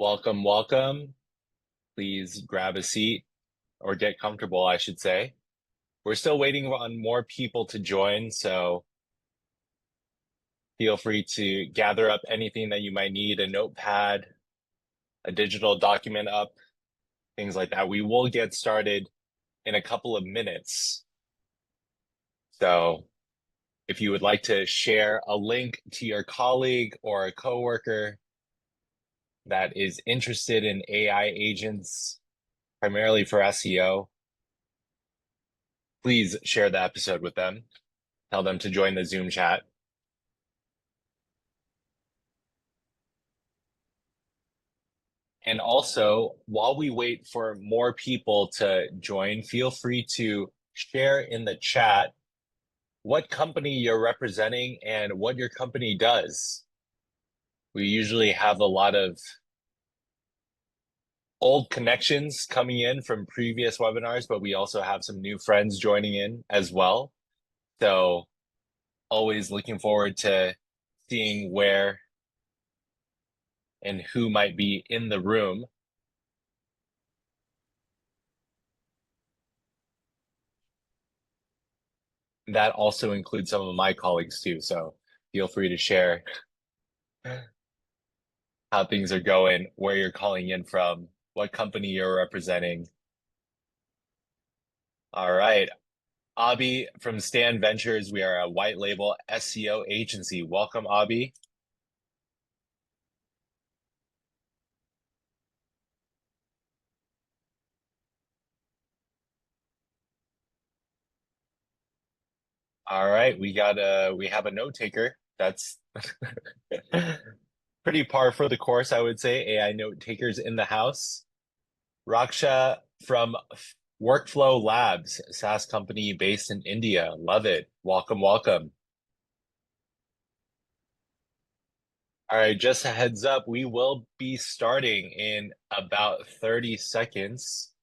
Welcome, welcome. Please grab a seat or get comfortable, I should say. We're still waiting on more people to join, so feel free to gather up anything that you might need, a notepad, a digital document up, things like that. We will get started in a couple of minutes. So if you would like to share a link to your colleague or a coworker that is interested in AI agents, primarily for SEO, please share the episode with them. Tell them to join the Zoom chat. And also, while we wait for more people to join, feel free to share in the chat what company you're representing and what your company does. We usually have a lot of old connections coming in from previous webinars, but we also have some new friends joining in as well. So always looking forward to seeing where and who might be in the room. That also includes some of my colleagues too, so feel free to share how things are going, where you're calling in from, what company you're representing. All right. Abhi from Stan Ventures. We are a white label SEO agency. Welcome, Abhi. All right, we have a note taker. That's pretty par for the course, I would say. AI note takers in the house. Raksha from Workflow Labs, SaaS company based in India. Love it. Welcome, welcome. All right, just a heads up, we will be starting in about 30 seconds.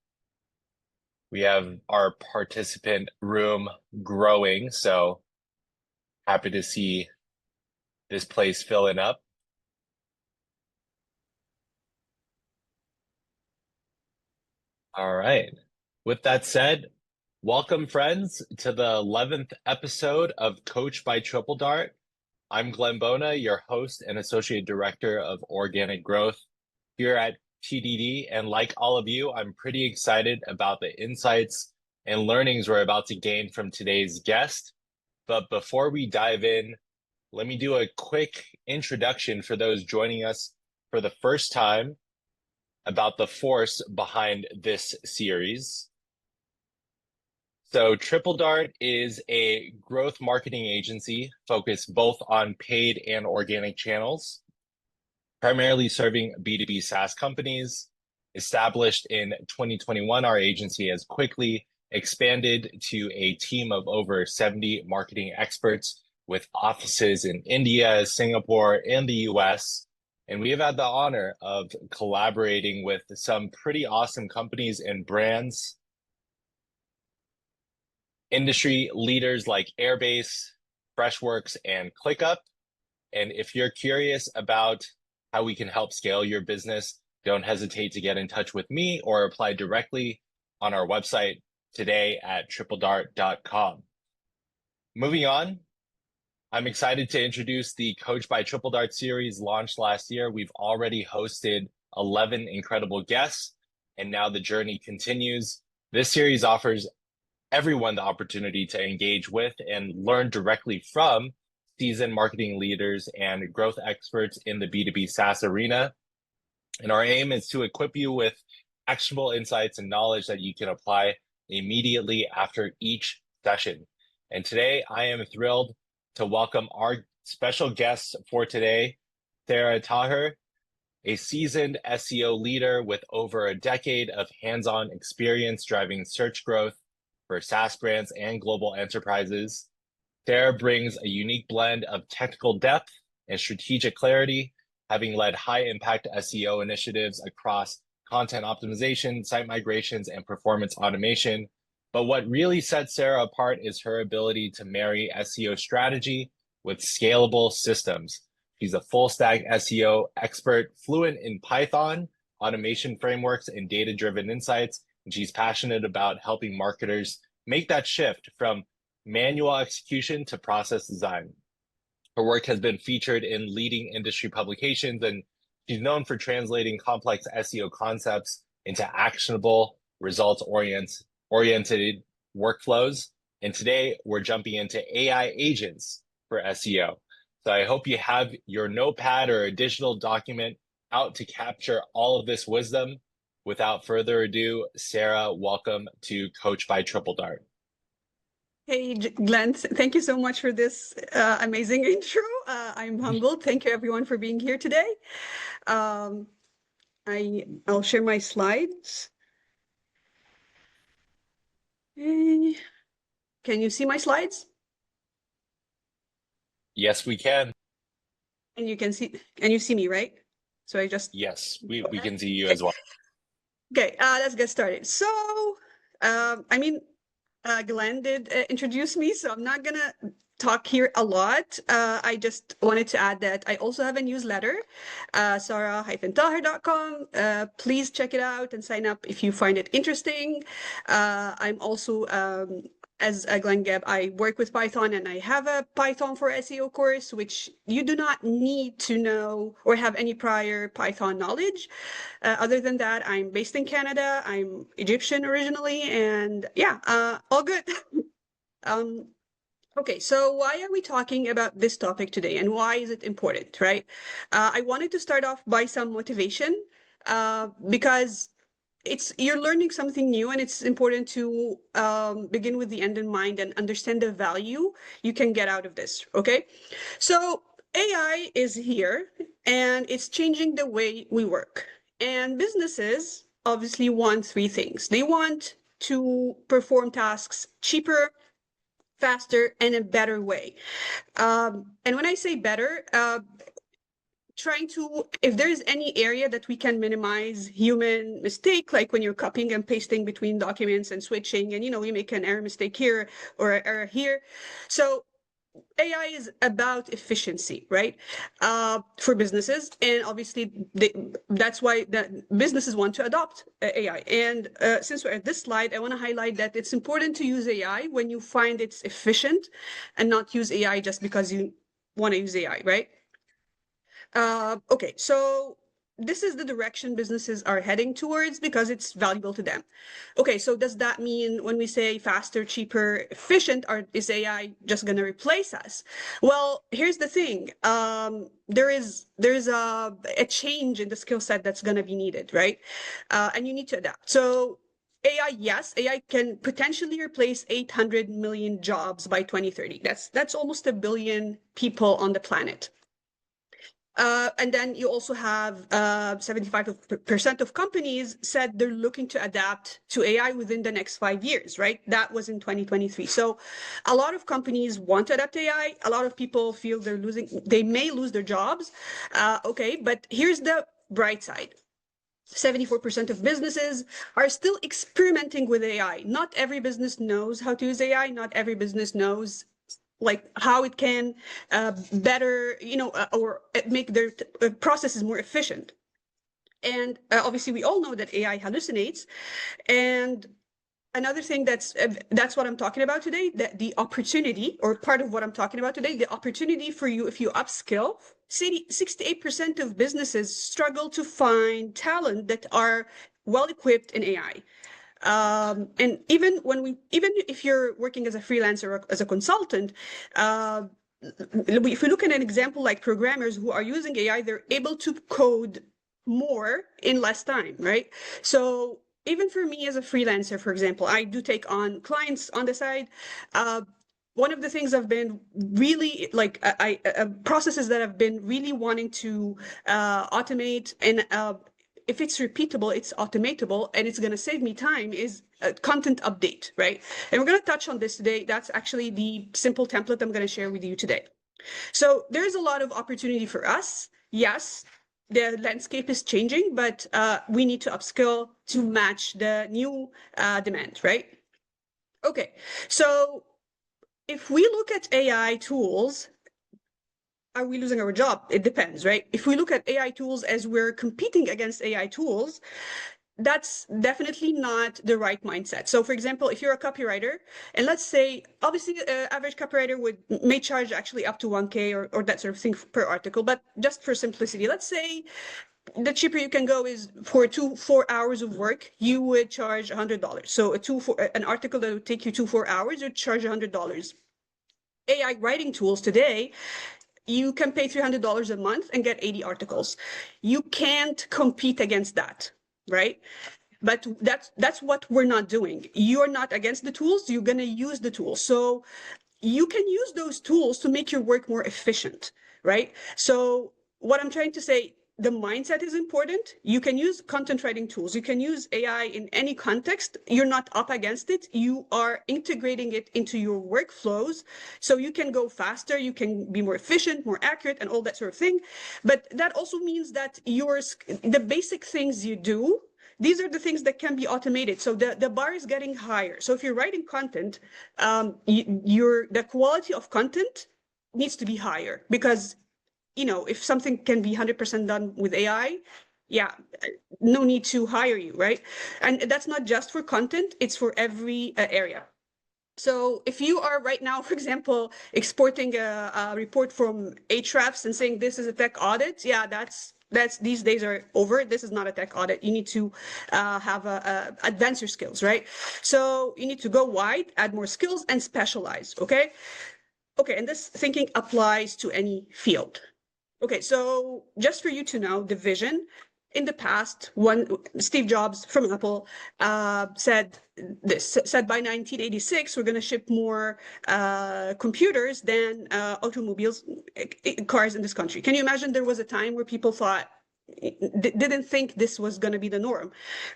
We have our participant room growing, so happy to see this place filling up. All right. With that said, welcome friends to the 11th episode of Coach by TripleDart. I'm Glenn Bona, your host and Associate Director of Organic Growth here at TDD. And like all of you, I'm pretty excited about the insights and learnings we're about to gain from today's guest. But before we dive in, let me do a quick introduction for those joining us for the first time about the force behind this series. So TripleDart is a growth marketing agency focused both on paid and organic channels, primarily serving B2B SaaS companies. Established in 2021, our agency has quickly expanded to a team of over 70 marketing experts with offices in India, Singapore, and the US. And we have had the honor of collaborating with some pretty awesome companies and brands, industry leaders like Airbase, Freshworks, and ClickUp. And if you're curious about how we can help scale your business, don't hesitate to get in touch with me or apply directly on our website today at tripledart.com. Moving on, I'm excited to introduce the Coach by TripleDart series launched last year. We've already hosted 11 incredible guests, and now the journey continues. This series offers everyone the opportunity to engage with and learn directly from seasoned marketing leaders and growth experts in the B2B SaaS arena. And our aim is to equip you with actionable insights and knowledge that you can apply immediately after each session. And today I am thrilled to welcome our special guest for today, Sara Taher, a seasoned SEO leader with over a decade of hands-on experience driving search growth for SaaS brands and global enterprises. Sara brings a unique blend of technical depth and strategic clarity, having led high-impact SEO initiatives across content optimization, site migrations, and performance automation. But what really sets Sara apart is her ability to marry SEO strategy with scalable systems. She's a full stack SEO expert, fluent in Python, automation frameworks, and data-driven insights. And she's passionate about helping marketers make that shift from manual execution to process design. Her work has been featured in leading industry publications, and she's known for translating complex SEO concepts into actionable, results-oriented workflows. And today we're jumping into AI agents for SEO. So I hope you have your notepad or a digital document out to capture all of this wisdom. Without further ado, Sara, welcome to Coach by TripleDart. Hey, Glenn, thank you so much for this amazing intro. I'm humbled. Thank you, everyone, for being here today. I'll share my slides. Can you see my slides? Yes, we can. And you see me, right? So I just... Yes, we can see you as well. Okay, let's get started. So, Glenn did introduce me, so I'm not gonna talk here a lot. I just wanted to add that I also have a newsletter, Sara-Taher.com. Please check it out and sign up if you find it interesting. I'm also, as Glenn Gab, I work with Python, and I have a Python for SEO course, which you do not need to know or have any prior Python knowledge. Other than that, I'm based in Canada. I'm Egyptian originally, and yeah, all good. Okay, so why are we talking about this topic today, and why is it important, right? I wanted to start off by some motivation, because you're learning something new, and it's important to begin with the end in mind and understand the value you can get out of this, okay? So AI is here, and it's changing the way we work. And businesses obviously want three things. They want to perform tasks cheaper, faster, and a better way. And when I say better, if there's any area that we can minimize human mistake, like when you're copying and pasting between documents and switching, and you make an error mistake here or an error here. So AI is about efficiency, right? For businesses, and obviously that's why businesses want to adopt AI. And since we're at this slide, I want to highlight that it's important to use AI when you find it's efficient, and not use AI just because you want to use AI, right? Okay, so this is the direction businesses are heading towards because it's valuable to them. Okay, so does that mean when we say faster, cheaper, efficient, is AI just going to replace us? Well, here's the thing. There's a change in the skill set that's going to be needed, right? And you need to adapt. So AI, yes, AI can potentially replace 800 million jobs by 2030. That's almost 1 billion people on the planet. And then you also have 75% of companies said they're looking to adapt to AI within the next 5 years, right? That was in 2023. So a lot of companies want to adapt AI. A lot of people feel they may lose their jobs. Okay, but here's the bright side. 74% of businesses are still experimenting with AI. Not every business knows how to use AI. Not every business knows how it can better, or make their processes more efficient. And obviously, we all know that AI hallucinates. And another thing that's what I'm talking about today, that the opportunity, or part of what I'm talking about today, the opportunity for you if you upskill. 68% of businesses struggle to find talent that are well equipped in AI. And even if you're working as a freelancer or as a consultant, if we look at an example like programmers who are using AI, they're able to code more in less time, right? So even for me as a freelancer, for example, I do take on clients on the side. One of the things I've been really processes that I've been really wanting to automate, and if it's repeatable, it's automatable, and it's going to save me time, is a content update, right? And we're going to touch on this today. That's actually the simple template I'm going to share with you today. So there's a lot of opportunity for us. Yes, the landscape is changing, but we need to upskill to match the new demand, right? Okay, so if we look at AI tools, are we losing our job? It depends, right? If we look at AI tools as we're competing against AI tools, that's definitely not the right mindset. So for example, if you're a copywriter, and let's say, obviously, average copywriter may charge actually up to 1K or that sort of thing per article, but just for simplicity, let's say the cheaper you can go is for 4 hours of work, you would charge $100. So an article that would take you 4 hours, you'd charge $100. AI writing tools today, you can pay $300 a month and get 80 articles. You can't compete against that, right? But that's what we're not doing. You're not against the tools, you're going to use the tools. So you can use those tools to make your work more efficient, right? So what I'm trying to say, the mindset is important. You can use content writing tools. You can use AI in any context. You're not up against it. You are integrating it into your workflows. So you can go faster, you can be more efficient, more accurate, and all that sort of thing. But that also means that the basic things you do, these are the things that can be automated. So the bar is getting higher. So if you're writing content, the quality of content needs to be higher, because if something can be 100% done with AI, yeah, no need to hire you, right? And that's not just for content, it's for every area. So if you are right now, for example, exporting a report from Ahrefs and saying this is a tech audit, yeah, that's these days are over. This is not a tech audit. You need to advance your skills, right? So you need to go wide, add more skills, and specialize. Okay, and this thinking applies to any field. Okay, so just for you to know, the vision in the past, Steve Jobs from Apple said by 1986, we're going to ship more computers than automobiles, cars in this country. Can you imagine there was a time where people didn't think this was going to be the norm?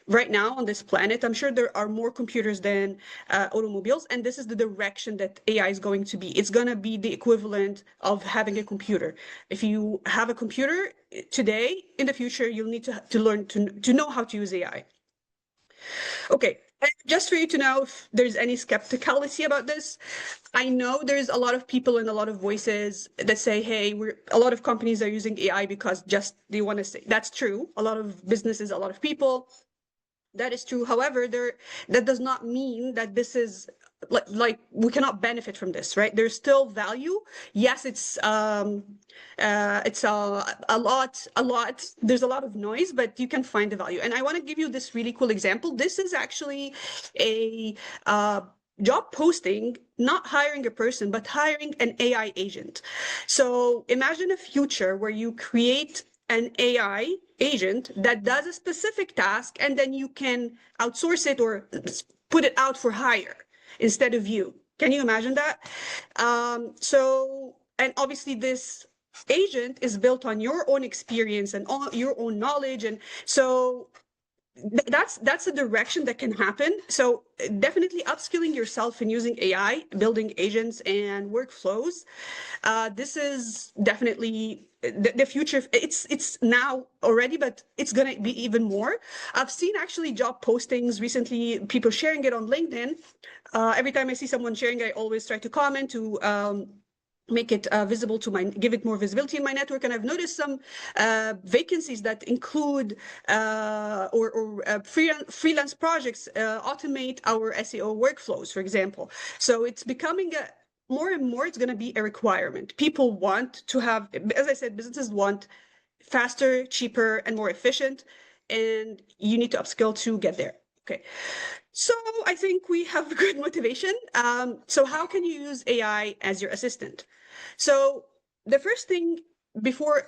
Right now on this planet, I'm sure there are more computers than automobiles, and this is the direction that AI is going to be. It's going to be the equivalent of having a computer. If you have a computer today, in the future, you'll need to learn to know how to use AI. Okay, just for you to know if there's any skepticality about this, I know there's a lot of people and a lot of voices that say, hey, a lot of companies are using AI because just they want to say. That's true. A lot of businesses, a lot of people, that is true. However, that does not mean that this is like we cannot benefit from this, right? There's still value. Yes, it's a lot. There's a lot of noise, but you can find the value. And I want to give you this really cool example. This is actually a job posting, not hiring a person, but hiring an AI agent. So imagine a future where you create an AI agent that does a specific task, and then you can outsource it or put it out for hire instead of you. Can you imagine that? And obviously this agent is built on your own experience and all your own knowledge. And so that's a direction that can happen. So definitely upskilling yourself in using AI, building agents and workflows. This is definitely the future. It's now already, but it's going to be even more. I've seen actually job postings recently, people sharing it on LinkedIn. Every time I see someone sharing, I always try to comment to make it visible give it more visibility in my network. And I've noticed some vacancies that include freelance projects automate our SEO workflows, for example. So it's becoming more and more, it's going to be a requirement. People want to have, as I said, businesses want faster, cheaper, and more efficient, and you need to upskill to get there. Okay. So I think we have good motivation. So how can you use AI as your assistant? So the first thing, before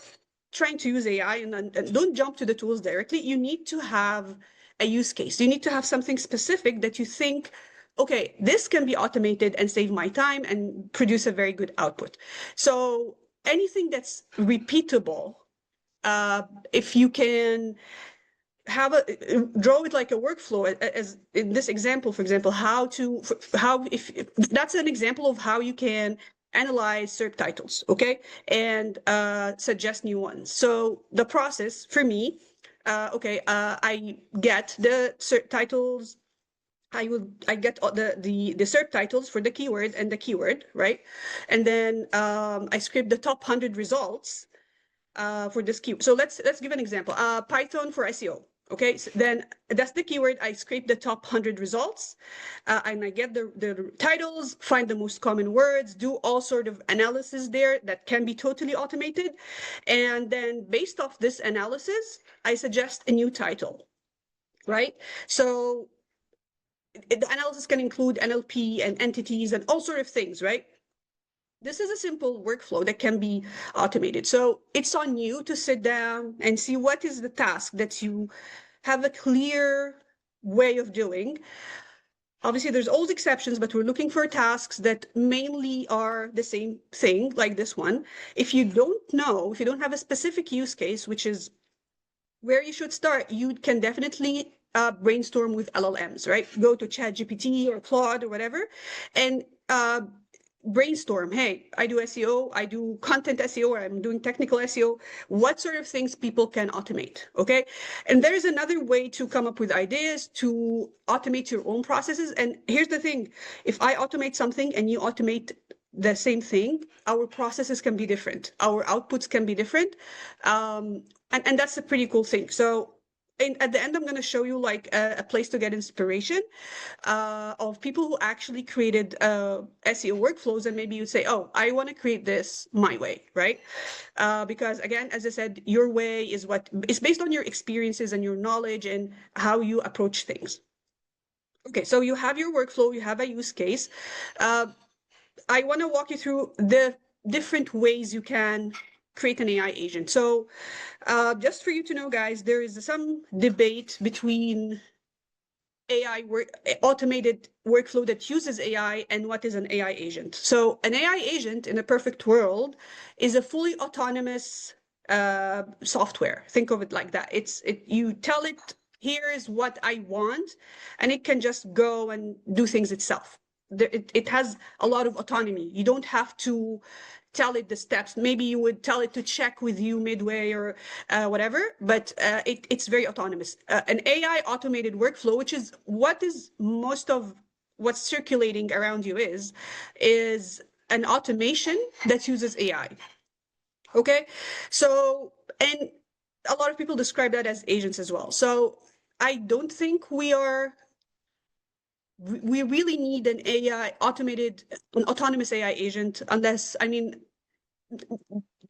trying to use AI, and don't jump to the tools directly, you need to have a use case. You need to have something specific that you think, okay, this can be automated and save my time and produce a very good output. So anything that's repeatable, if you can draw it like a workflow, as in this example, for example, if that's an example of how you can analyze SERP titles, okay, and suggest new ones. So the process for me, I get the SERP titles, I get all the SERP titles for the keyword and the keyword, right? And then I scrape the top 100 results for this keyword. So let's give an example. Python for SEO. Okay, so then that's the keyword. I scrape the top 100 results, and I get the titles, find the most common words, do all sort of analysis there that can be totally automated, and then based off this analysis, I suggest a new title, right? So the analysis can include NLP and entities and all sort of things, right? This is a simple workflow that can be automated. So it's on you to sit down and see what is the task that you have a clear way of doing. Obviously, there's always exceptions, but we're looking for tasks that mainly are the same thing, like this one. If you don't know, if you don't have a specific use case, which is where you should start, you can definitely brainstorm with LLMs, right? Go to ChatGPT or Claude or whatever, and brainstorm. Hey, I do SEO, I do content SEO, or I'm doing technical SEO. What sort of things people can automate? Okay. And there's another way to come up with ideas to automate your own processes. And here's the thing, if I automate something and you automate the same thing, our processes can be different, our outputs can be different. And that's a pretty cool thing. So at the end, I'm going to show you like a place to get inspiration of people who actually created SEO workflows. And maybe you say, oh, I want to create this my way, right? Because again, as I said, your way is what is based on your experiences and your knowledge and how you approach things. Okay, so you have your workflow, you have a use case. I want to walk you through the different ways you can create an AI agent. So just for you to know, guys, there is some debate between automated workflow that uses AI and what is an AI agent. So an AI agent in a perfect world is a fully autonomous software. Think of it like that. You tell it, here is what I want, and it can just go and do things itself. It has a lot of autonomy. You don't have to tell it the steps. Maybe you would tell it to check with you midway or whatever, but it's very autonomous. An AI automated workflow, which is what is most of what's circulating around you is an automation that uses AI. Okay, so, and a lot of people describe that as agents as well. So I don't think we really need an autonomous AI agent, unless, I mean,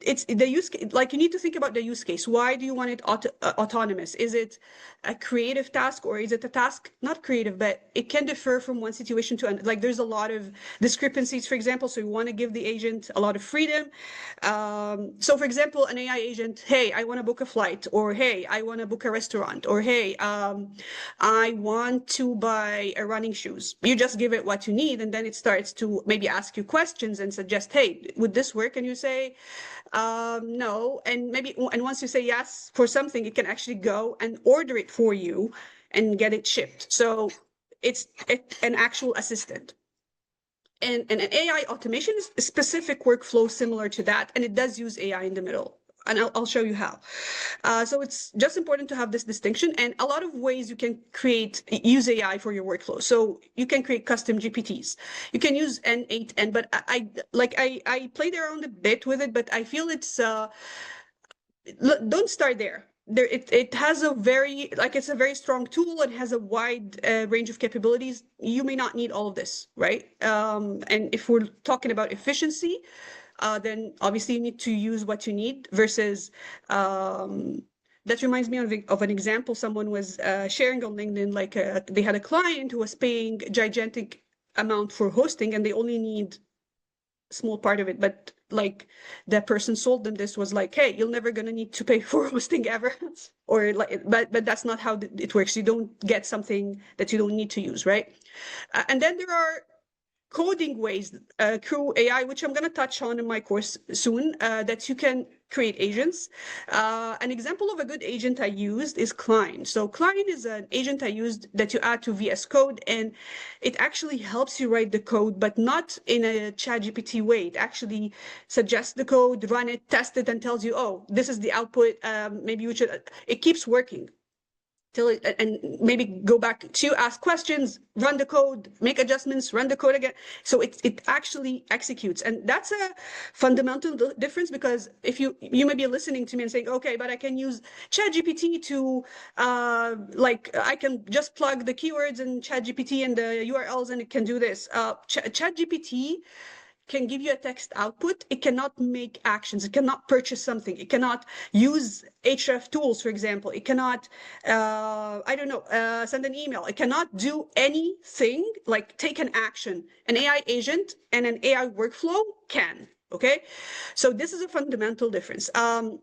it's the use case. Like, you need to think about the use case. Why do you want it autonomous? Is it a creative task, or is it a task not creative, but it can differ from one situation to another? Like, there's a lot of discrepancies, for example, so you want to give the agent a lot of freedom. So for example, an AI agent, hey, I want to book a flight, or hey, I want to book a restaurant, or hey, I want to buy running shoes. You just give it what you need, and then it starts to maybe ask you questions and suggest, hey, would this work? And you say, no. And once you say yes for something, it can actually go and order it for you and get it shipped. So it's an actual assistant. And an AI automation is a specific workflow similar to that, and it does use AI in the middle. And I'll show you how. So it's just important to have this distinction, and a lot of ways you can use AI for your workflow. So you can create custom GPTs. You can use N8N, but I played around a bit with it, but I feel it's don't start there. It has it's a very strong tool and has a wide range of capabilities. You may not need all of this, right? And if we're talking about efficiency, then obviously you need to use what you need versus that reminds me of an example someone was sharing on LinkedIn. Like they had a client who was paying gigantic amount for hosting, and they only need small part of it, but like the person sold them this was like, hey, you're never gonna need to pay for hosting ever. Or like, but that's not how it works. You don't get something that you don't need to use, right? And then there are coding ways through AI, which I'm going to touch on in my course soon, that you can create agents. An example of a good agent I used is Klein. So Klein is an agent I used that you add to VS Code, and it actually helps you write the code, but not in a ChatGPT way. It actually suggests the code, run it, test it, and tells you, oh, this is the output. Maybe you should. It keeps working. and maybe go back to ask questions, run the code, make adjustments, run the code again. So it actually executes. And that's a fundamental difference, because if you may be listening to me and saying, okay, but I can use ChatGPT to, I can just plug the keywords in ChatGPT and the URLs and it can do this. ChatGPT can give you a text output. It cannot make actions. It cannot purchase something. It cannot use href tools, for example. It cannot, send an email. It cannot do anything, like take an action. An AI agent and an AI workflow can, okay? So this is a fundamental difference. I'm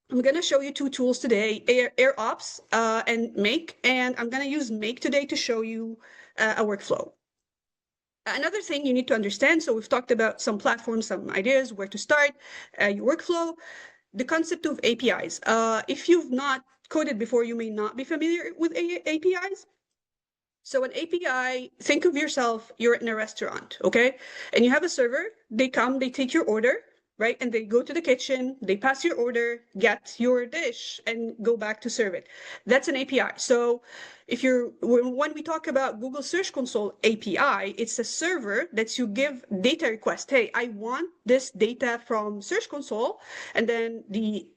going to show you two tools today, RevOps and Make, and I'm going to use Make today to show you a workflow. Another thing you need to understand, so we've talked about some platforms, some ideas, where to start, your workflow, the concept of APIs. If you've not coded before, you may not be familiar with APIs. So an API, think of yourself, you're in a restaurant, okay? And you have a server, they come, they take your order, right? And they go to the kitchen, they pass your order, get your dish, and go back to serve it. That's an API. So when we talk about Google Search Console API, it's a server that you give data request. Hey, I want this data from Search Console, and then the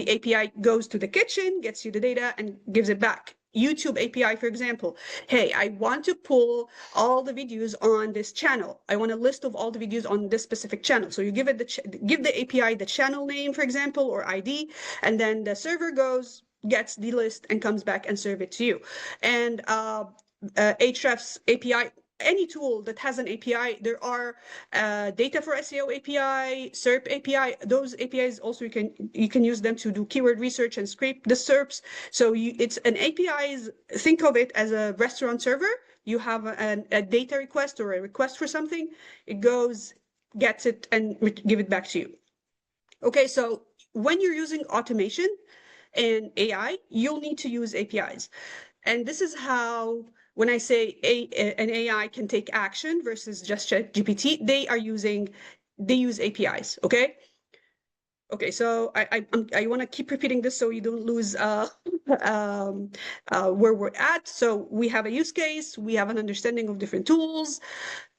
API goes to the kitchen, gets you the data, and gives it back. YouTube API, for example. Hey, I want to pull all the videos on this channel. I want a list of all the videos on this specific channel. So you give it give the API the channel name, for example, or ID, and then the server goes, gets the list, and comes back and serve it to you. And Ahrefs API, any tool that has an API, there are data for SEO API, SERP API. Those APIs also you can use them to do keyword research and scrape the SERPs. So it's an APIs. Think of it as a restaurant server. You have a data request or a request for something. It goes, gets it, and give it back to you. Okay, so when you're using automation and AI, you'll need to use APIs. And this is how, when I say an AI can take action versus just ChatGPT, they use APIs, okay? Okay, so I want to keep repeating this so you don't lose where we're at. So we have a use case, we have an understanding of different tools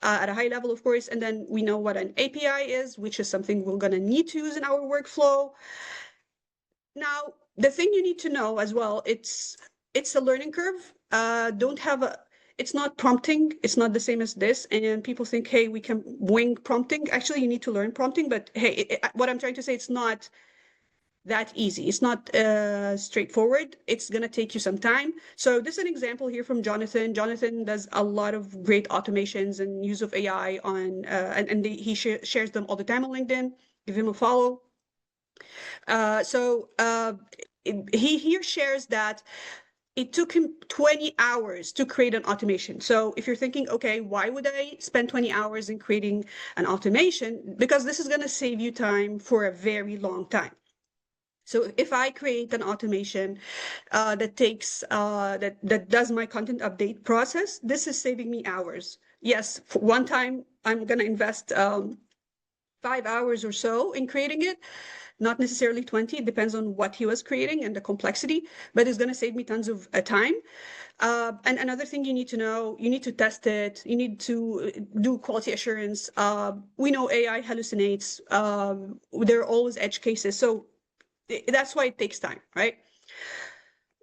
at a high level, of course, and then we know what an API is, which is something we're going to need to use in our workflow. Now, the thing you need to know as well, it's a learning curve. It's not prompting. It's not the same as this. And people think, hey, we can wing prompting. Actually, you need to learn prompting. But hey, what I'm trying to say, it's not that easy. It's not straightforward. It's going to take you some time. So this is an example here from Jonathan. Jonathan does a lot of great automations and use of AI on, and he shares them all the time on LinkedIn. Give him a follow. He here shares that it took him 20 hours to create an automation. So if you're thinking, okay, why would I spend 20 hours in creating an automation? Because this is going to save you time for a very long time. So if I create an automation that takes that does my content update process, this is saving me hours. Yes, for one time I'm going to invest 5 hours or so in creating it. Not necessarily 20, it depends on what he was creating and the complexity, but it's going to save me tons of time. And another thing you need to know, you need to test it, you need to do quality assurance. We know AI hallucinates, there are always edge cases, so that's why it takes time, right?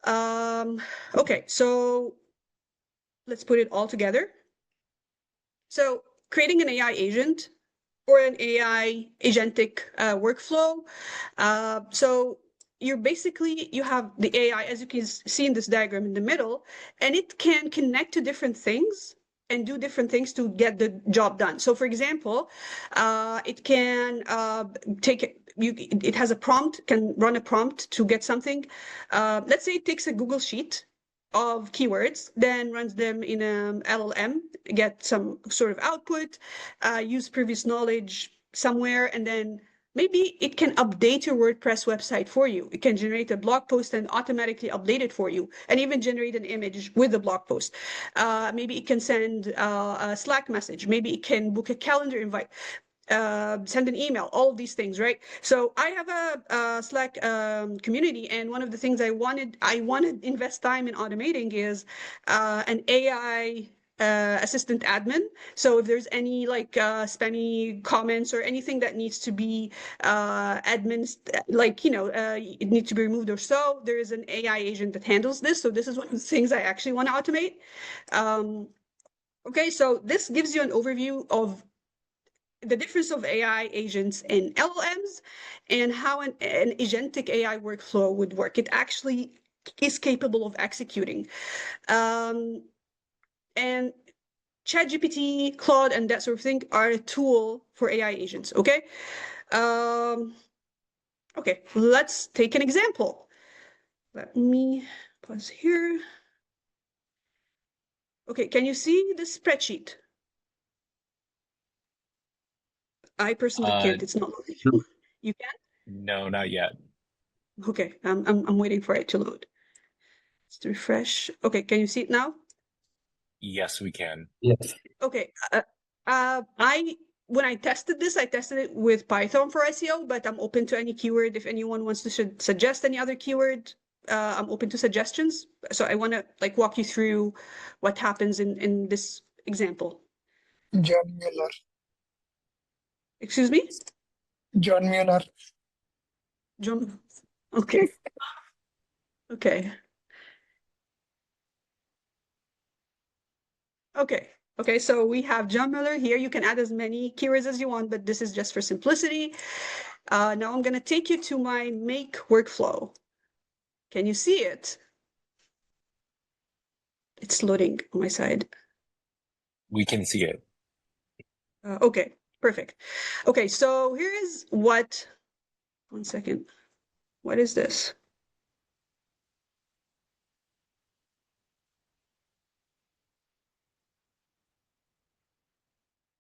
Okay, so let's put it all together. So creating an AI agent or an AI agentic workflow. So you have the AI, as you can see in this diagram in the middle, and it can connect to different things and do different things to get the job done. So for example, it can it has a prompt, can run a prompt to get something. Let's say it takes a Google Sheet of keywords, then runs them in an LLM, get some sort of output, use previous knowledge somewhere, and then maybe it can update your WordPress website for you. It can generate a blog post and automatically update it for you, and even generate an image with the blog post. Maybe it can send a Slack message. Maybe it can book a calendar invite. send an email, all of these things, right? So I have a Slack community, and one of the things I wanted invest time in automating is an AI assistant admin. So if there's any like spammy comments or anything that needs to be admins, like it needs to be removed or so, there is an AI agent that handles this. So this is one of the things I actually want to automate. Okay, so this gives you an overview of the difference of AI agents and LLMs and how an agentic AI workflow would work. It actually is capable of executing. And ChatGPT, Claude, and that sort of thing are a tool for AI agents, okay? Okay, let's take an example. Let me pause here. Okay, can you see the spreadsheet? I personally can't. It's not loading. You can? No, not yet. Okay, I'm waiting for it to load. Let's refresh. Okay, can you see it now? Yes, we can. Yes. Okay. When I tested this, I tested it with Python for SEO, but I'm open to any keyword. If anyone wants to suggest any other keyword, I'm open to suggestions. So I want to like walk you through what happens in this example. John Mueller. Excuse me? John Mueller. John. Okay. Okay. Okay. Okay, so we have John Miller here. You can add as many keywords as you want, but this is just for simplicity. Now I'm going to take you to my make workflow. Can you see it? It's loading on my side. We can see it. Okay, perfect. Okay, so here is what, one second. What is this?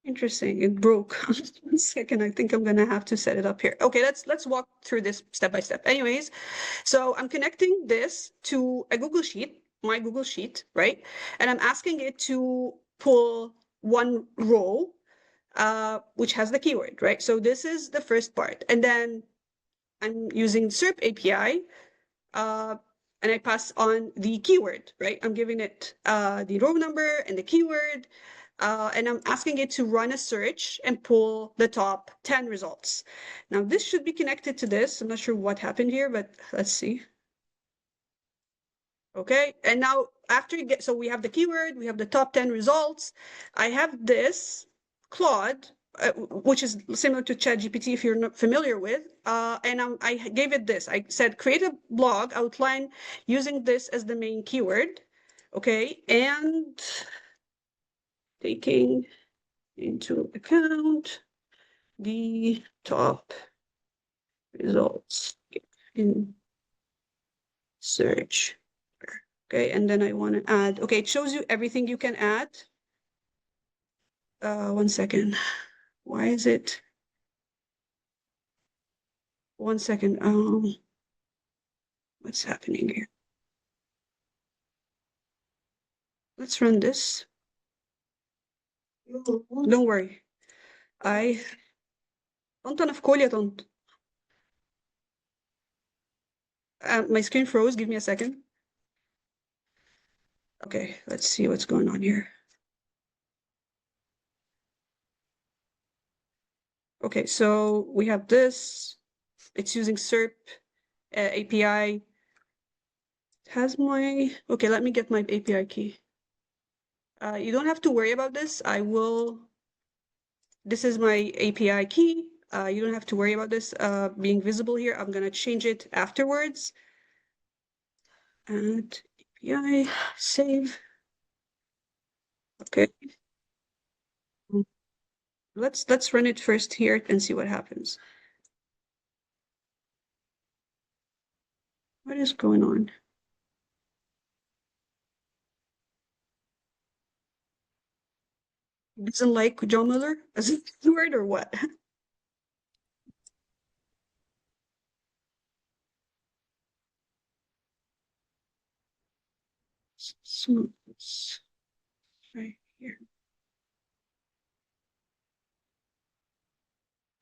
Interesting, it broke. 1 second, I think I'm gonna have to set it up here. Okay, let's walk through this step by step. Anyways, so I'm connecting this to a Google Sheet, my Google Sheet, right? And I'm asking it to pull one row, which has the keyword, right? So this is the first part. And then I'm using SERP API, and I pass on the keyword, right? I'm giving it the row number and the keyword, and I'm asking it to run a search and pull the top 10 results. Now this should be connected to this. I'm not sure what happened here, but let's see. Okay, and now after you get, so we have the keyword, we have the top 10 results. I have this Claude, which is similar to ChatGPT if you're not familiar with, and I gave it this. I said, create a blog outline using this as the main keyword, okay, and taking into account the top results in search. Okay, and then I want to add, okay, it shows you everything you can add. 1 second. Why is it? 1 second. What's happening here? Let's run this. Don't worry. طنط انا في كول يا طنط. My screen froze. Give me a second. Okay, let's see what's going on here. Okay, so we have this. It's using SERP API. It has my, okay, let me get my API key. You don't have to worry about this. This is my API key. You don't have to worry about this being visible here. I'm gonna change it afterwards. And API, save. Okay. Let's run it first here and see what happens. What is going on? Doesn't like John Miller as a keyword or what? So it's right here.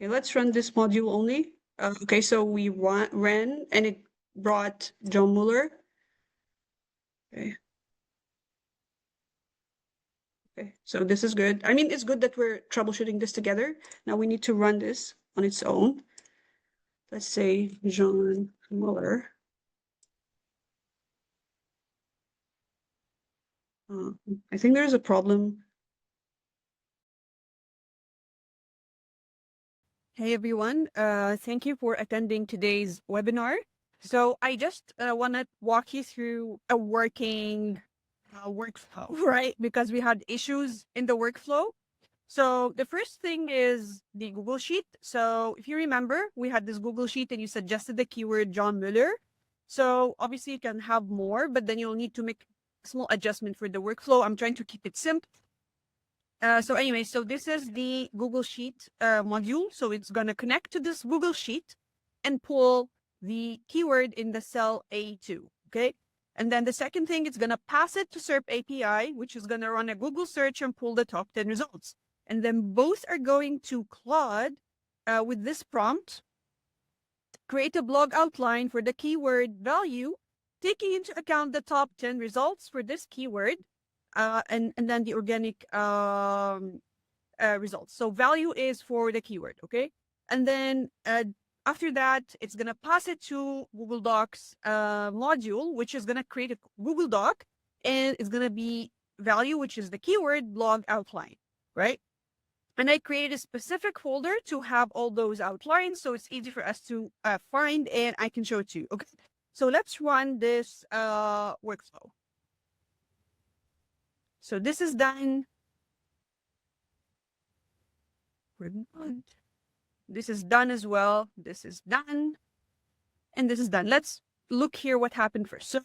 Okay, let's run this module only. Okay, so we ran and it brought John Mueller. Okay. Okay, so this is good. I mean, it's good that we're troubleshooting this together. Now we need to run this on its own. Let's say John Mueller. I think there's a problem. Hey everyone, thank you for attending today's webinar. So I just want to walk you through a working workflow, right? Because we had issues in the workflow. So the first thing is the Google Sheet. So if you remember, we had this Google Sheet and you suggested the keyword John Mueller. So obviously you can have more, but then you'll need to make a small adjustment for the workflow. I'm trying to keep it simple. So anyway, so this is the Google Sheet module. So it's going to connect to this Google Sheet and pull the keyword in the cell A2, okay? And then the second thing, it's going to pass it to SERP API, which is going to run a Google search and pull the top 10 results. And then both are going to Claude with this prompt, create a blog outline for the keyword value, taking into account the top 10 results for this keyword, and then the organic results. So value is for the keyword, okay? And then after that, it's going to pass it to Google Docs module, which is going to create a Google Doc, and it's going to be value, which is the keyword blog outline, right? And I created a specific folder to have all those outlines, so it's easy for us to find, and I can show it to you, okay? So let's run this workflow. So this is done. We're done. This is done as well. This is done. And this is done. Let's look here what happened first. So,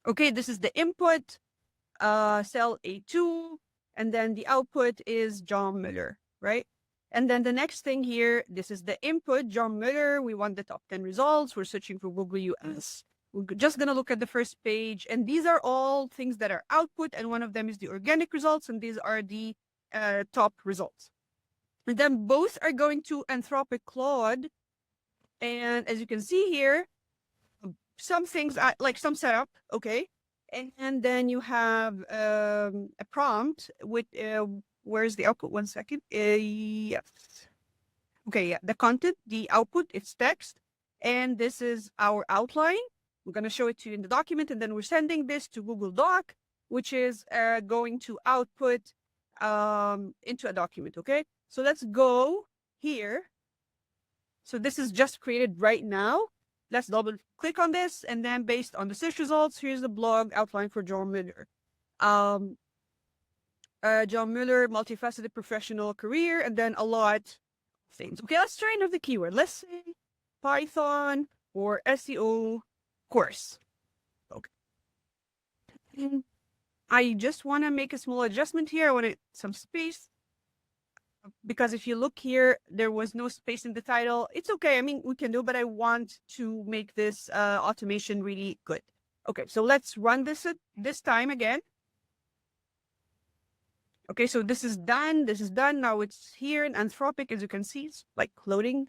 okay, this is the input, cell A2, and then the output is John Mueller, right? And then the next thing here, this is the input, John Mueller. We want the top 10 results. We're searching for Google US. We're just going to look at the first page. And these are all things that are output. And one of them is the organic results. And these are the top results. And then both are going to Anthropic Claude. And as you can see here, some things like some setup, okay? And then you have a prompt with, where's the output? 1 second. Yes. Okay, yeah, the content, the output, it's text. And this is our outline. We're going to show it to you in the document. And then we're sending this to Google Doc, which is going to output into a document, okay? So let's go here. So this is just created right now. Let's double click on this. And then based on the search results, here's the blog outline for John Mueller. John Mueller, multifaceted professional career, and then a lot of things. Okay, let's try another keyword. Let's say Python or SEO course. Okay. I just want to make a small adjustment here. I want some space. Because if you look here, there was no space in the title. It's okay. I mean, we can do, but I want to make this automation really good. Okay, so let's run this time again. Okay, so this is done. This is done. Now it's here in Anthropic, as you can see, it's like loading.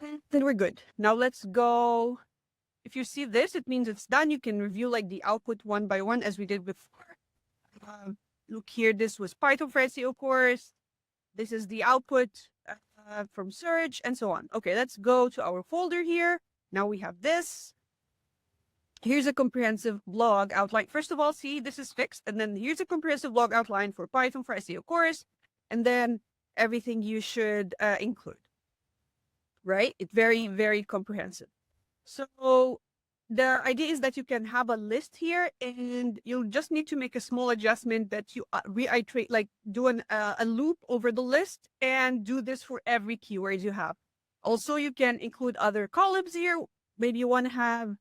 And then we're good. Now let's go. If you see this, it means it's done. You can review like the output one by one as we did before. Look here, this was Python for SEO course. This is the output from search and so on. Okay, let's go to our folder here. Now we have this. Here's a comprehensive blog outline. First of all, see, this is fixed. And then here's a comprehensive blog outline for Python for SEO course. And then everything you should include, right? It's very, very comprehensive. So the idea is that you can have a list here and you'll just need to make a small adjustment that you reiterate, like do a loop over the list and do this for every keyword you have. Also, you can include other columns here. Maybe you want to have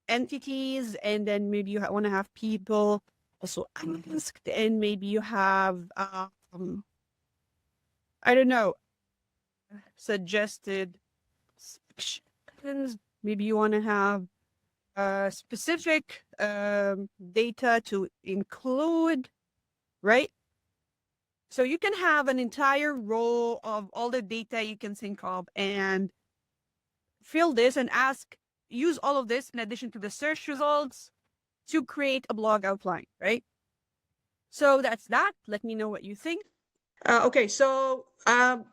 entities and then maybe you want to have people also asked, and maybe you have, I don't know, suggested sections. Maybe you want to have specific data to include, right? So you can have an entire row of all the data you can think of and fill this and use all of this in addition to the search results to create a blog outline, right? So that's that. Let me know what you think. Okay, so the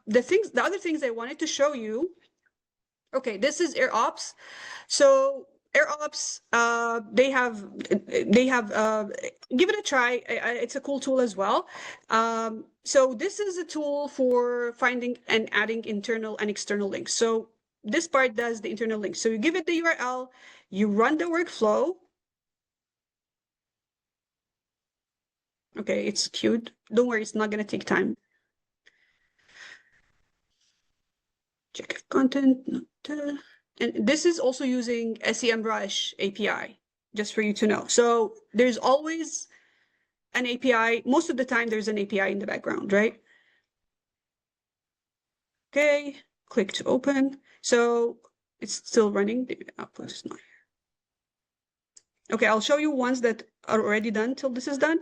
other things I wanted to show you. Okay, this is RevOps. So RevOps, they have give it a try. It's a cool tool as well. So this is a tool for finding and adding internal and external links. So this part does the internal links. So you give it the URL, you run the workflow. Okay, it's queued. Don't worry, it's not going to take time. Check if content. And this is also using SEMrush API, just for you to know. So there's always an API. Most of the time, there's an API in the background, right? Okay, click to open. So it's still running. The output is not here. Okay, I'll show you ones that are already done till this is done.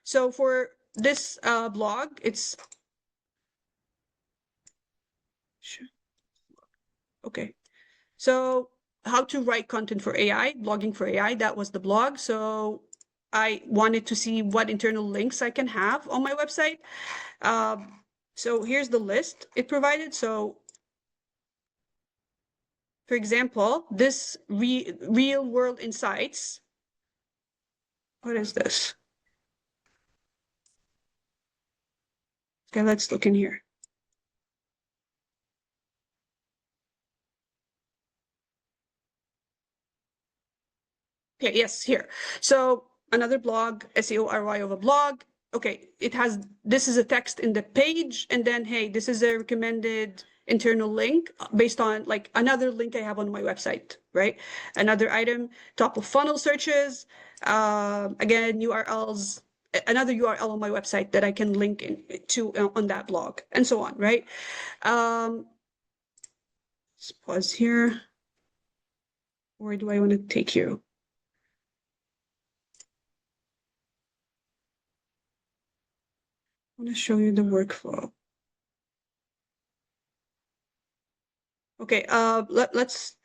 So for this blog, it's okay. So how to write content for AI, blogging for AI, that was the blog. So I wanted to see what internal links I can have on my website. So here's the list it provided. So for example, this real world insights. What is this? Okay, let's look in here. Okay, yes, here. So another blog, SEO ROI of a blog. Okay, this is a text in the page, and then, hey, this is a recommended internal link based on like another link I have on my website, right? Another item, top of funnel searches, again, URLs, another URL on my website that I can link to on that blog, and so on, right? Let's pause here. Where do I want to take you? I want to show you the workflow. Okay, let's.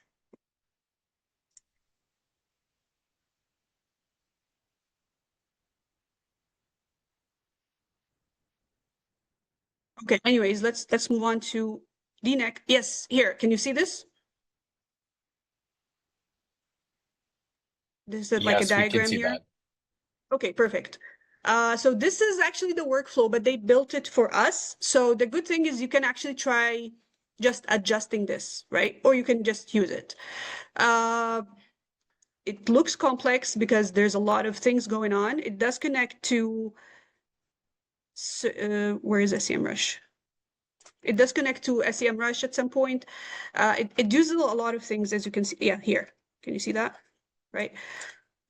Okay, anyways, let's move on to the next. Yes, here, can you see this? This is like a Yes, we can diagram see here. that. Okay, perfect. So this is actually the workflow, but they built it for us. So the good thing is you can actually try just adjusting this, right? Or you can just use it. It looks complex because there's a lot of things going on. It does connect to, where is SEMrush? It does connect to SEMrush at some point. It uses a lot of things, as you can see. Yeah, here. Can you see that? Right?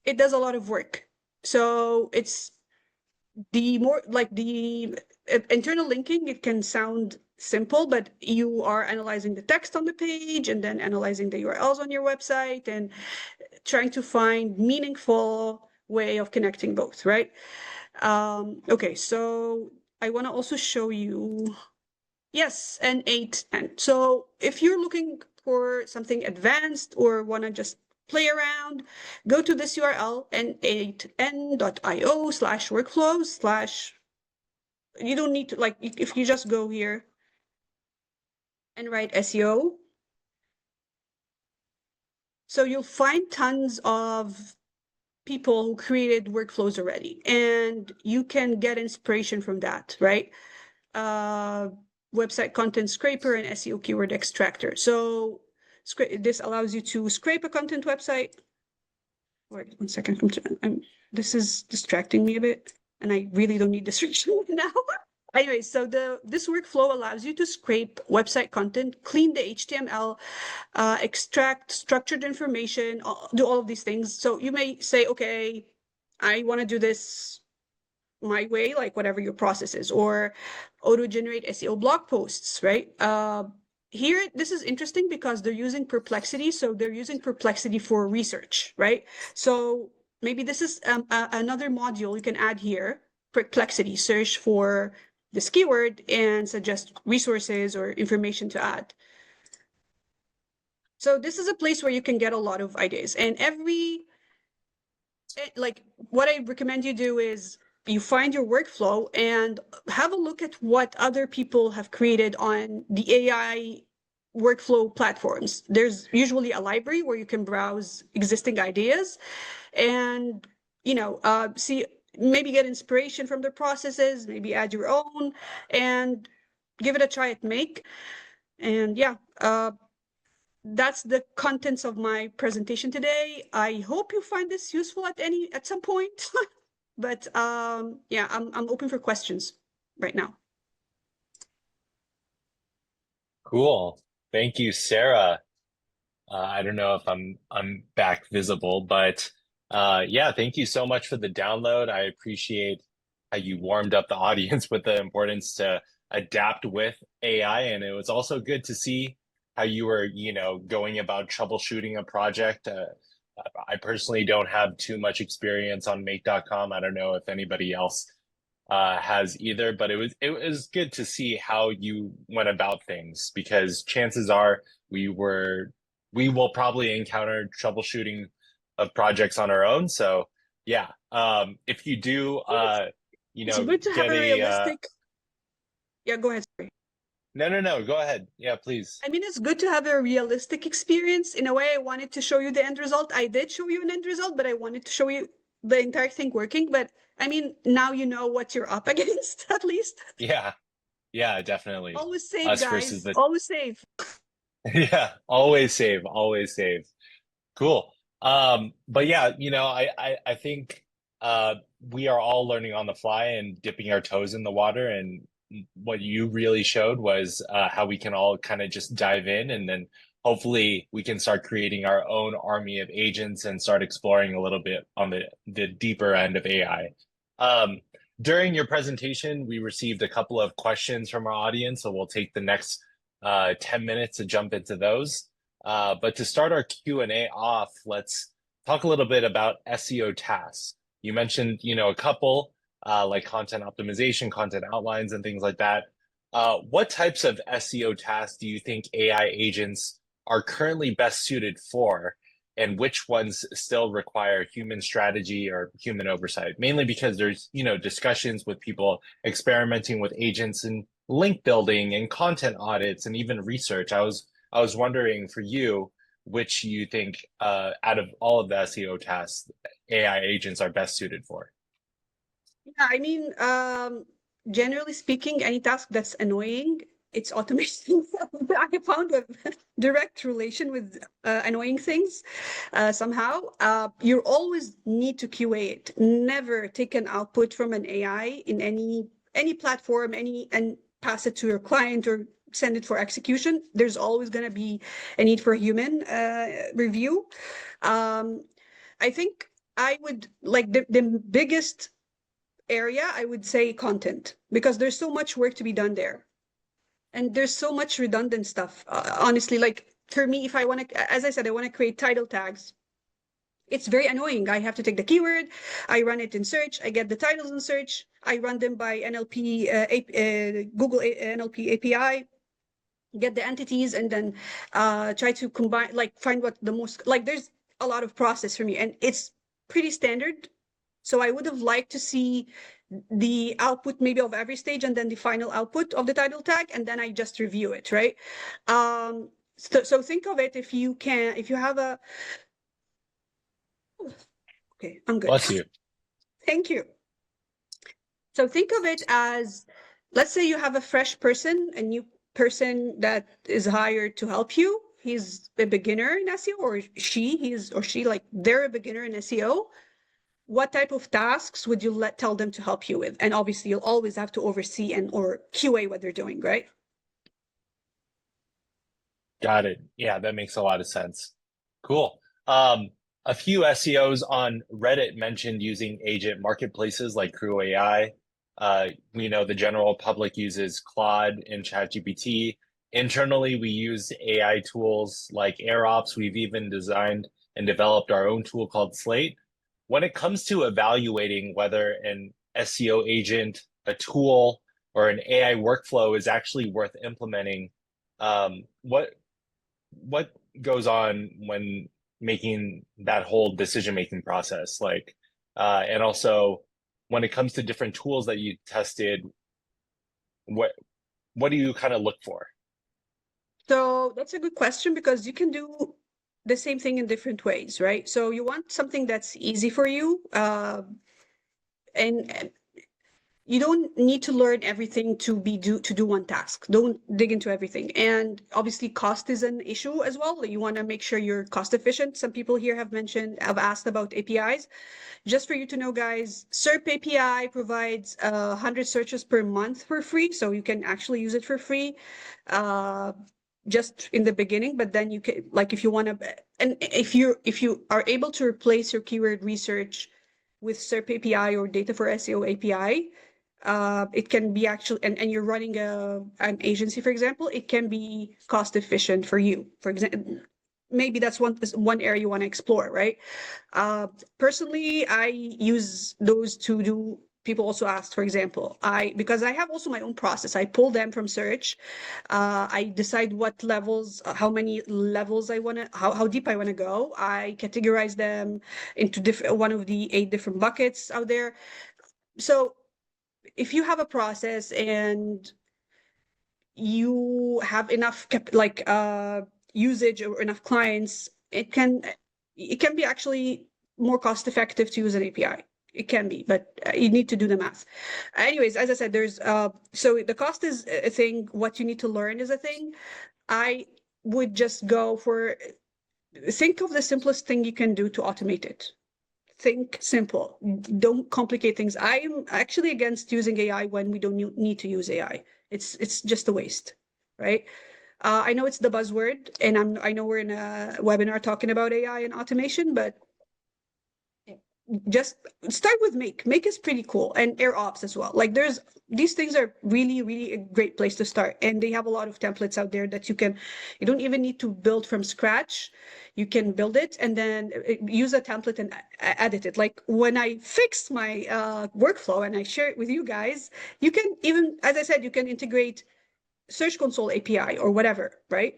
It does a lot of work. So it's the more like the internal linking, it can sound simple, but you are analyzing the text on the page and then analyzing the URLs on your website and trying to find meaningful way of connecting both, right? Okay, so I want to also show you, yes, N8. And so if you're looking for something advanced or want to just play around, go to this URL, n8n.io/workflows/ you don't need to, like, if you just go here and write SEO, so you'll find tons of people who created workflows already, and you can get inspiration from that, right? Website content scraper and SEO keyword extractor. So this allows you to scrape a content website. Wait, 1 second. This is distracting me a bit, and I really don't need distraction now. Anyway, so this workflow allows you to scrape website content, clean the HTML, extract structured information, do all of these things. So you may say, okay, I want to do this my way, like whatever your process is, or auto-generate SEO blog posts, right? here, this is interesting because they're using Perplexity. So they're using Perplexity for research, right? So maybe this is another module you can add here, Perplexity, search for this keyword and suggest resources or information to add. So this is a place where you can get a lot of ideas. And like what I recommend you do is you find your workflow and have a look at what other people have created on the AI workflow platforms. There's usually a library where you can browse existing ideas and, see, maybe get inspiration from their processes, maybe add your own and give it a try at Make. And yeah, that's the contents of my presentation today. I hope you find this useful at some point. But yeah, I'm open for questions right now. Cool. Thank you, Sarah. I don't know if I'm back visible, but yeah, thank you so much for the download. I appreciate how you warmed up the audience with the importance to adapt with AI. And it was also good to see how you were, going about troubleshooting a project. I personally don't have too much experience on make.com. I don't know if anybody else has either, but it was good to see how you went about things, because chances are we will probably encounter troubleshooting of projects on our own. So yeah, if you do, It's good to have get a a realistic. Yeah, go ahead. Sorry. no, go ahead. Yeah, please. I mean, it's good to have a realistic experience. In a way, I wanted to show you the end result. I did show you an end result, but I wanted to show you the entire thing working. But I mean, now you know what you're up against, at least. Yeah, definitely. Always save, Us versus guys. Always save. yeah, always save, always save. Cool. But yeah, I think we are all learning on the fly and dipping our toes in the water. And what you really showed was how we can all kind of just dive in, and then hopefully we can start creating our own army of agents and start exploring a little bit on the deeper end of AI. During your presentation, we received a couple of questions from our audience, so we'll take the next 10 minutes to jump into those. But to start our Q&A off, let's talk a little bit about SEO tasks. You mentioned, a couple like content optimization, content outlines, and things like that. What types of SEO tasks do you think AI agents are currently best suited for, and which ones still require human strategy or human oversight? Mainly because there's, discussions with people experimenting with agents and link building and content audits and even research. I was wondering for you, which you think out of all of the SEO tasks, AI agents are best suited for. Yeah, I mean, generally speaking, any task that's annoying, it's automation. I found a direct relation with annoying things somehow. You always need to QA it. Never take an output from an AI in any platform, and pass it to your client or send it for execution. There's always going to be a need for human review. I think I would like the biggest area, I would say content, because there's so much work to be done there. And there's so much redundant stuff. Honestly, like for me, if I want to, as I said, I want to create title tags. It's very annoying. I have to take the keyword, I run it in search, I get the titles in search, I run them by NLP, Google NLP API, get the entities, and then try to combine, like find what the most, like there's a lot of process for me, and it's pretty standard. So I would have liked to see the output maybe of every stage and then the final output of the title tag, and then I just review it, right? So think of it, if you have a, okay, I'm good. Bless you. Thank you. So think of it as, let's say you have a fresh person, a new person that is hired to help you. He's a beginner in SEO, or she, like they're a beginner in SEO. What type of tasks would you tell them to help you with? And obviously you'll always have to oversee or QA what they're doing, right? Got it. Yeah, that makes a lot of sense. Cool. A few SEOs on Reddit mentioned using agent marketplaces like Crew AI. We know the general public uses Claude and ChatGPT. Internally, we use AI tools like RevOps. We've even designed and developed our own tool called Slate. When it comes to evaluating whether an SEO agent, a tool, or an AI workflow is actually worth implementing, what goes on when making that whole decision-making process? Like, and also when it comes to different tools that you tested, what do you kind of look for? So that's a good question, because you can do the same thing in different ways, right? So you want something that's easy for you, and you don't need to learn everything to do one task. Don't dig into everything. And obviously cost is an issue as well. You want to make sure you're cost efficient. Some people here have asked about APIs. Just for you to know, guys, SERP API provides 100 searches per month for free, so you can actually use it for free just in the beginning. But then you can, like, if you want to, and if you are able to replace your keyword research with SERP API or data for SEO API, it can be actually, and you're running an agency, for example, it can be cost efficient for you. For example, maybe that's one area you want to explore, right? Personally, I use those to do. People also asked, for example, because I have also my own process. I pull them from search. I decide what levels, how many levels I want to, how deep I want to go. I categorize them into one of the 8 different buckets out there. So if you have a process and you have enough usage or enough clients, it can be actually more cost effective to use an API. It can be, but you need to do the math. Anyways, as I said, there's so the cost is a thing. What you need to learn is a thing. I would just go for, think of the simplest thing you can do to automate it. Think simple. Don't complicate things. I am actually against using AI when we don't need to use AI. It's just a waste, right? I know it's the buzzword, and I know we're in a webinar talking about AI and automation, but just start with Make. Make is pretty cool, and RevOps as well. Like, these things are really, really a great place to start, and they have a lot of templates out there that you don't even need to build from scratch. You can build it and then use a template and edit it. Like, when I fix my workflow and I share it with you guys, you can even, as I said, you can integrate Search Console API or whatever, right?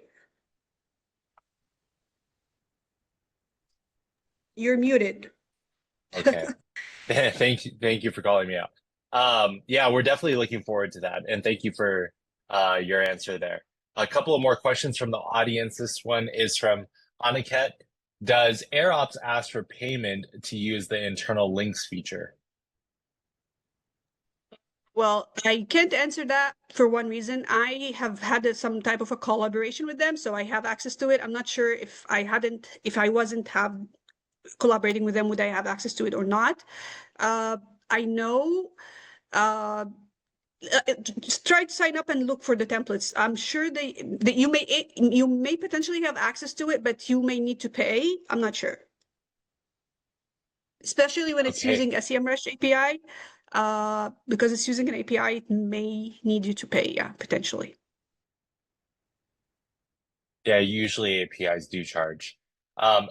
You're muted. Okay. Thank you for calling me out. Yeah, we're definitely looking forward to that. And thank you for your answer there. A couple of more questions from the audience. This one is from Aniket. Does RevOps ask for payment to use the internal links feature? Well, I can't answer that for one reason. I have had some type of a collaboration with them, so I have access to it. I'm not sure if I wasn't collaborating with them, would I have access to it or not? I know. Just try to sign up and look for the templates. I'm sure that you may potentially have access to it, but you may need to pay. I'm not sure. Especially when it's using SEMrush API, because it's using an API, it may need you to pay, yeah, potentially. Yeah, usually APIs do charge.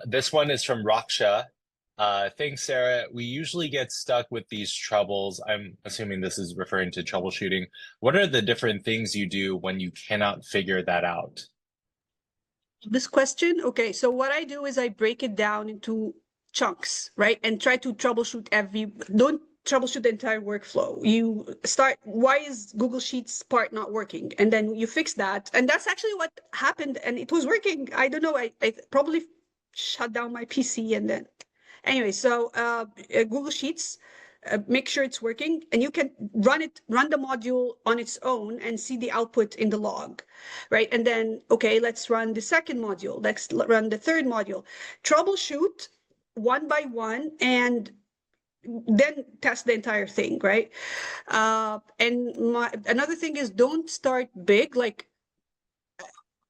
This one is from Raksha. Thanks, Sarah. We usually get stuck with these troubles. I'm assuming this is referring to troubleshooting. What are the different things you do when you cannot figure that out? This question, okay, so what I do is I break it down into chunks, right? And try to troubleshoot don't troubleshoot the entire workflow. You start, why is Google Sheets part not working? And then you fix that. And that's actually what happened. And it was working. I don't know, I probably shut down my PC and then, anyway, so Google Sheets, make sure it's working, and you can run the module on its own and see the output in the log, right? And then, okay, let's run the second module. Let's run the third module. Troubleshoot one by one, and then test the entire thing, right? And another thing is, don't start big. Like,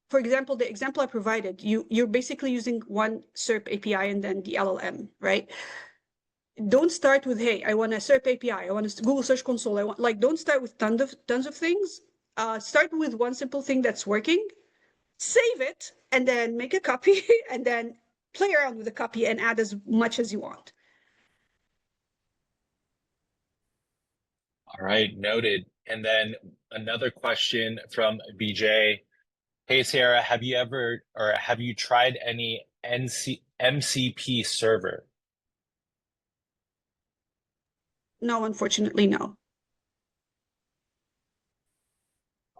for example, the example I provided, you're basically using one SERP API and then the LLM, right? Don't start with, hey, I want a SERP API, I want a Google Search Console, don't start with tons of things. Start with one simple thing that's working, save it, and then make a copy, and then play around with the copy and add as much as you want. All right, noted. And then another question from BJ. Hey, Sarah, have you tried any MCP server? No, unfortunately, no.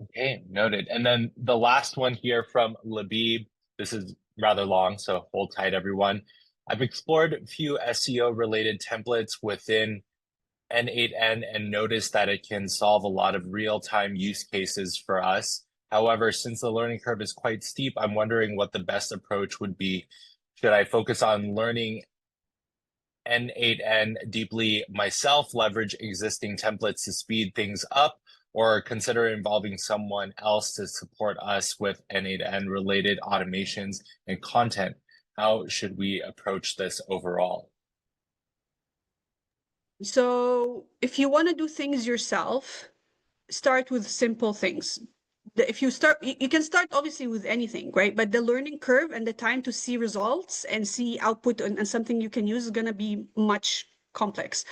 Okay, noted. And then the last one here from Labib. This is rather long, so hold tight, everyone. I've explored a few SEO related templates within N8N and noticed that it can solve a lot of real-time use cases for us. However, since the learning curve is quite steep, I'm wondering what the best approach would be. Should I focus on learning N8N deeply myself, leverage existing templates to speed things up, or consider involving someone else to support us with N8N related automations and content? How should we approach this overall? So if you want to do things yourself, start with simple things. If you start, you can start obviously with anything, right? But the learning curve and the time to see results and see output and something you can use is going to be much complex.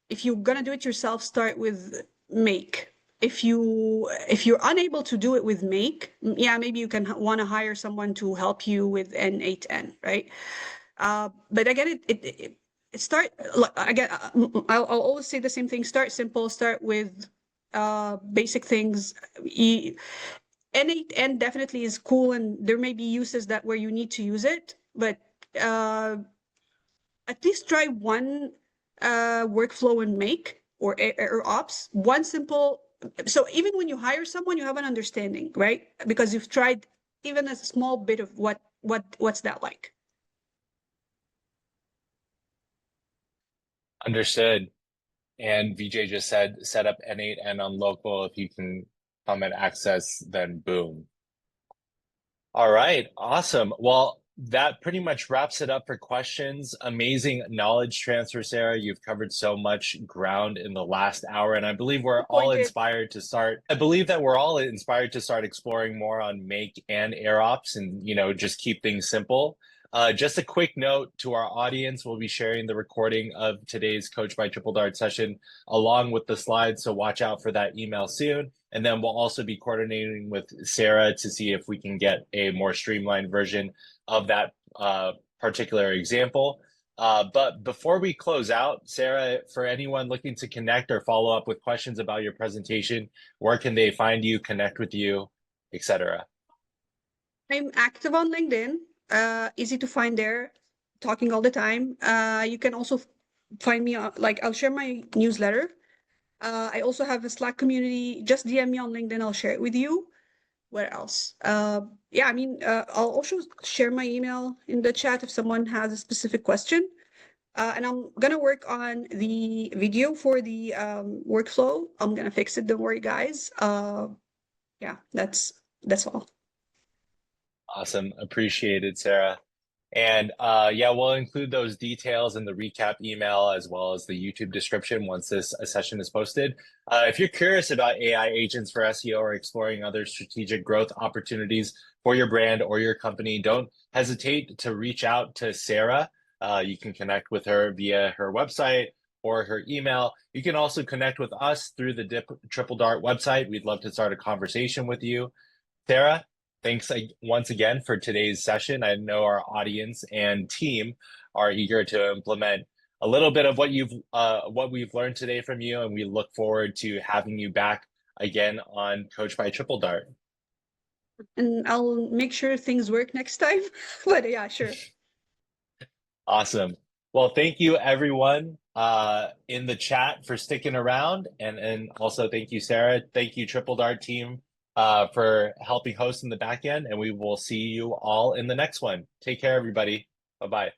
If you're going to do it yourself, start with Make. If you're unable to do it with Make, yeah, maybe you can want to hire someone to help you with N8N, right? But again, it start again. I'll always say the same thing. Start simple. Start with basic things. N8N definitely is cool, and there may be uses that where you need to use it, but at least try one workflow and Make or ops. One simple. So even when you hire someone, you have an understanding, right? Because you've tried even a small bit of what's that like. Understood. And VJ just said, set up N8N on local. If you can comment access, then boom. All right, awesome. Well, that pretty much wraps it up for questions. Amazing knowledge transfer, Sarah. You've covered so much ground in the last hour, and I believe we're all inspired to start. I believe that we're all inspired to start exploring more on Make and AirOps, and just keep things simple. Just a quick note to our audience: we'll be sharing the recording of today's Coach by TripleDart session along with the slides, so watch out for that email soon. And then we'll also be coordinating with Sarah to see if we can get a more streamlined version of that particular example. But before we close out, Sarah, for anyone looking to connect or follow up with questions about your presentation, where can they find you, connect with you, etc.? I'm active on LinkedIn. Easy to find there, talking all the time. You can also find me I'll share my newsletter. I also have a Slack community. Just DM me on LinkedIn. I'll share it with you. Where else? Yeah, I mean, I'll also share my email in the chat if someone has a specific question. And I'm gonna work on the video for the workflow. I'm gonna fix it. Don't worry, guys. Yeah, that's all. Awesome. Appreciated, Sarah. And yeah, we'll include those details in the recap email as well as the YouTube description once this session is posted. If you're curious about AI agents for SEO or exploring other strategic growth opportunities for your brand or your company, don't hesitate to reach out to Sarah. You can connect with her via her website or her email. You can also connect with us through the TripleDart website. We'd love to start a conversation with you. Sarah, thanks once again for today's session. I know our audience and team are eager to implement a little bit of what we've learned today from you, and we look forward to having you back again on Coach by TripleDart. And I'll make sure things work next time. But yeah, sure. Awesome. Well, thank you everyone in the chat for sticking around, and also thank you, Sarah. Thank you, TripleDart team, for helping host in the back end, and we will see you all in the next one. Take care, everybody. Bye-bye.